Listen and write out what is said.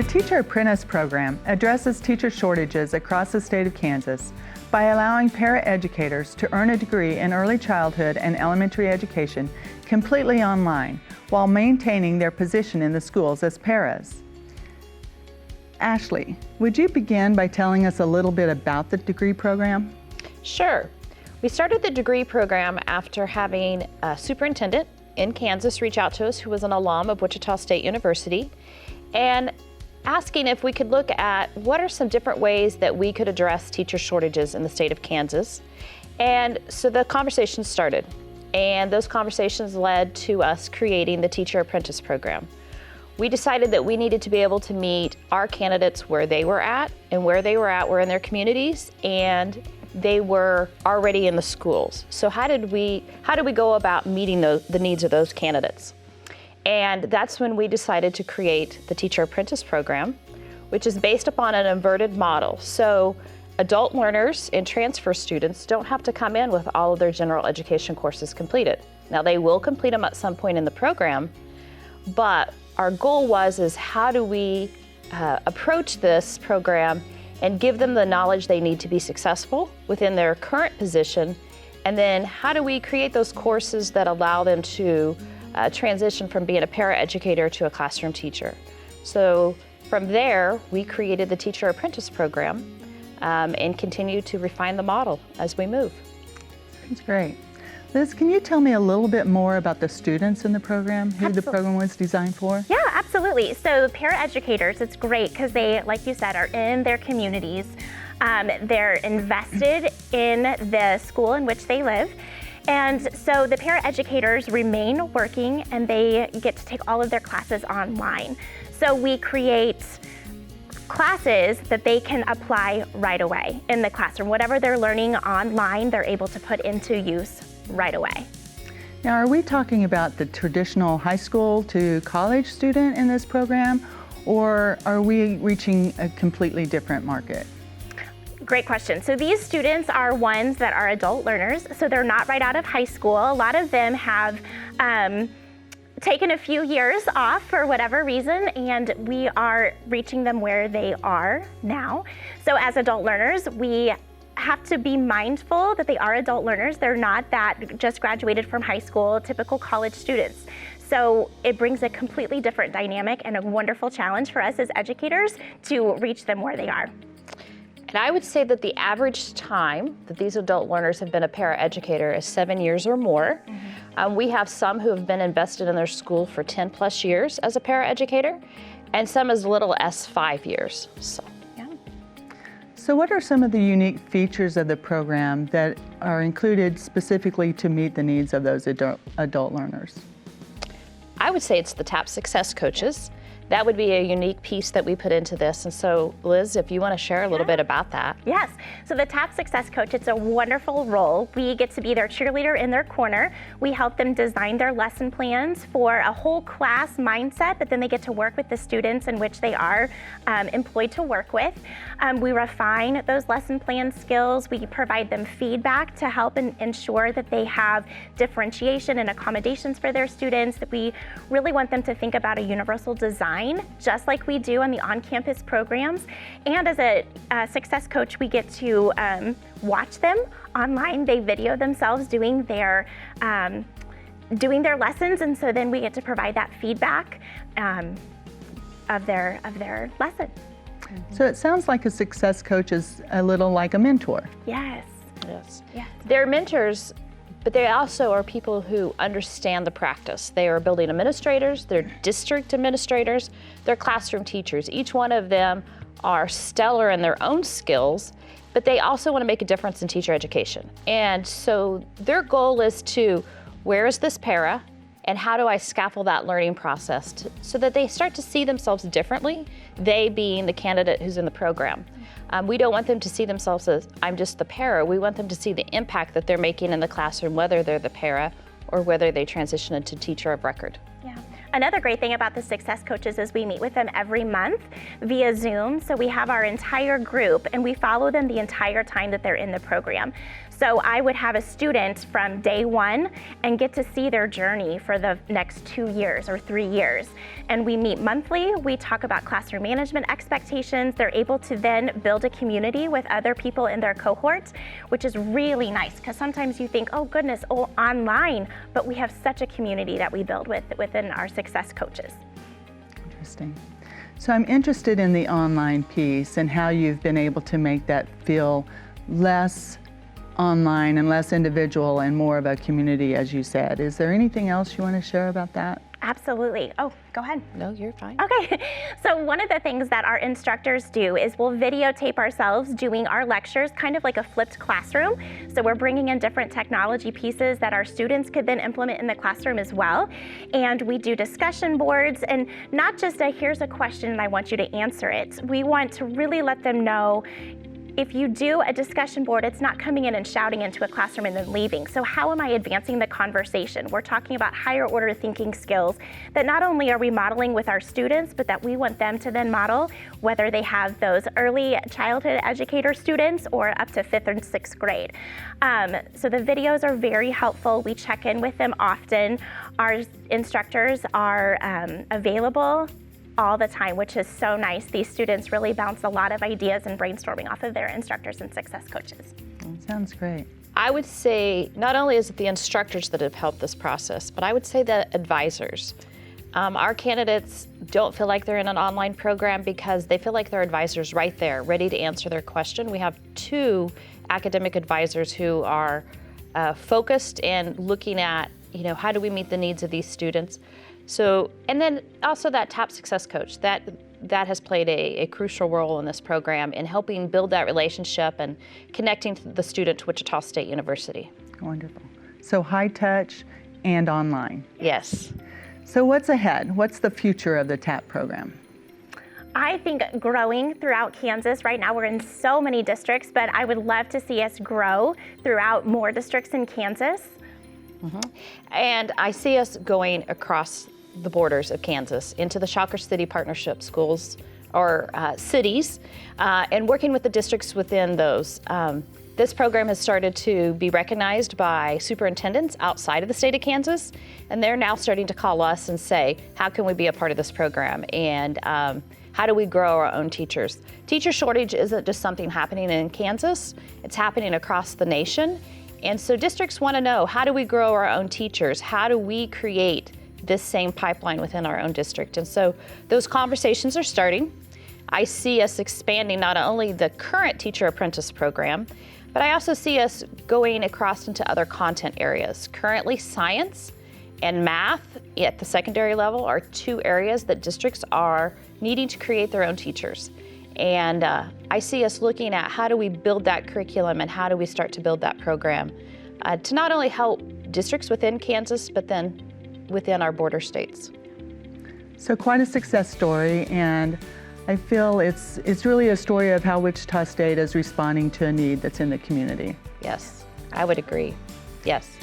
The Teacher Apprentice program addresses teacher shortages across the state of Kansas by allowing paraeducators to earn a degree in early childhood and elementary education completely online while maintaining their position in the schools as paras. Ashley, would you begin by telling us a little bit about the degree program? Sure. We started the degree program after having a superintendent in Kansas reach out to us who was an alum of Wichita State University and asking if we could look at what are some different ways that we could address teacher shortages in the state of Kansas. And so the conversation started, and those conversations led to us creating the Teacher Apprentice program. We decided that we needed to be able to meet our candidates where they were at, and where they were at were in their communities, and they were already in the schools. So how did we go about meeting the needs of those candidates? And that's when we decided to create the Teacher Apprentice program, which is based upon an inverted model. So adult learners and transfer students don't have to come in with all of their general education courses completed. Now they will complete them at some point in the program, but our goal is how do we approach this program and give them the knowledge they need to be successful within their current position, and then how do we create those courses that allow them to transition from being a paraeducator to a classroom teacher. So from there, we created the Teacher Apprentice program and continue to refine the model as we move. That's great. Liz, can you tell me a little bit more about the students in the program, who Absolutely. the program was designed for? Yeah, absolutely. So paraeducators, it's great because they, like you said, are in their communities. They're invested in the school in which they live. And so the paraeducators remain working and they get to take all of their classes online. So we create classes that they can apply right away in the classroom. Whatever they're learning online, they're able to put into use right away. Now, are we talking about the traditional high school to college student in this program, or are we reaching a completely different market? Great question. So these students are ones that are adult learners, so they're not right out of high school. A lot of them have taken a few years off for whatever reason, and we are reaching them where they are now. So as adult learners, we have to be mindful that they are adult learners. They're not that just graduated from high school, typical college students. So it brings a completely different dynamic and a wonderful challenge for us as educators to reach them where they are. And I would say that the average time that these adult learners have been a paraeducator is 7 years or more. We have some who have been invested in their school for 10 plus years as a paraeducator, and some as little as 5 years. So what are some of the unique features of the program that are included specifically to meet the needs of those adult learners? I would say it's the TAP Success Coaches. That would be a unique piece that we put into this. And so, Liz, if you want to share a little bit about that. Yes. So the TAP Success Coach, it's a wonderful role. We get to be their cheerleader in their corner. We help them design their lesson plans for a whole class mindset, but then they get to work with the students in which they are employed to work with. We refine those lesson plan skills. We provide them feedback to help ensure that they have differentiation and accommodations for their students, that we really want them to think about a universal design, just like we do on the on-campus programs. And as a success coach, we get to watch them online. They video themselves doing their lessons, and so then we get to provide that feedback of their lesson. So it sounds like a success coach is a little like a mentor. Yes. Yes. Yes. They're mentors, but they also are people who understand the practice. They are building administrators, they're district administrators, they're classroom teachers. Each one of them are stellar in their own skills, but they also want to make a difference in teacher education. And so their goal is to, where is this para, and how do I scaffold that learning process so that they start to see themselves differently, they being the candidate who's in the program. We don't want them to see themselves as, I'm just the para. We want them to see the impact that they're making in the classroom, whether they're the para or whether they transition into teacher of record. Yeah. Another great thing about the success coaches is we meet with them every month via Zoom. So we have our entire group and we follow them the entire time that they're in the program. So I would have a student from day one and get to see their journey for the next 2 years or 3 years. And we meet monthly, we talk about classroom management expectations. They're able to then build a community with other people in their cohort, which is really nice because sometimes you think, oh goodness, oh, online, but we have such a community that we build within our success coaches. Interesting. So I'm interested in the online piece and how you've been able to make that feel less online and less individual and more of a community, as you said. Is there anything else you want to share about that? Absolutely. Oh, go ahead. No, you're fine. Okay, so one of the things that our instructors do is we'll videotape ourselves doing our lectures, kind of like a flipped classroom. So we're bringing in different technology pieces that our students could then implement in the classroom as well. And we do discussion boards, and not just here's a question and I want you to answer it. We want to really let them know, if you do a discussion board, it's not coming in and shouting into a classroom and then leaving. So how am I advancing the conversation? We're talking about higher order thinking skills that not only are we modeling with our students, but that we want them to then model, whether they have those early childhood educator students or up to 5th and 6th grade. So the videos are very helpful. We check in with them often. Our instructors are available all the time, which is so nice. These students really bounce a lot of ideas and brainstorming off of their instructors and success coaches. That sounds great. I would say not only is it the instructors that have helped this process, but I would say the advisors. Our candidates don't feel like they're in an online program because they feel like their advisor's right there, ready to answer their question. We have 2 academic advisors who are focused and looking at, how do we meet the needs of these students? So, and then also that TAP Success Coach, that has played a crucial role in this program in helping build that relationship and connecting the student to Wichita State University. Wonderful. So high touch and online. Yes. So what's ahead? What's the future of the TAP program? I think growing throughout Kansas. Right now we're in so many districts, but I would love to see us grow throughout more districts in Kansas. Mm-hmm. And I see us going across the borders of Kansas into the Shocker City Partnership schools or cities and working with the districts within those. This program has started to be recognized by superintendents outside of the state of Kansas, and they're now starting to call us and say, how can we be a part of this program? And how do we grow our own teachers? Teacher shortage isn't just something happening in Kansas, it's happening across the nation. And so districts want to know, how do we grow our own teachers? How do we create this same pipeline within our own district? And so those conversations are starting. I see us expanding not only the current Teacher Apprentice program, but I also see us going across into other content areas. Currently, science and math at the secondary level are 2 areas that districts are needing to create their own teachers. And I see us looking at how do we build that curriculum and how do we start to build that program to not only help districts within Kansas, but then within our border states. So quite a success story, and I feel it's really a story of how Wichita State is responding to a need that's in the community. Yes, I would agree. Yes.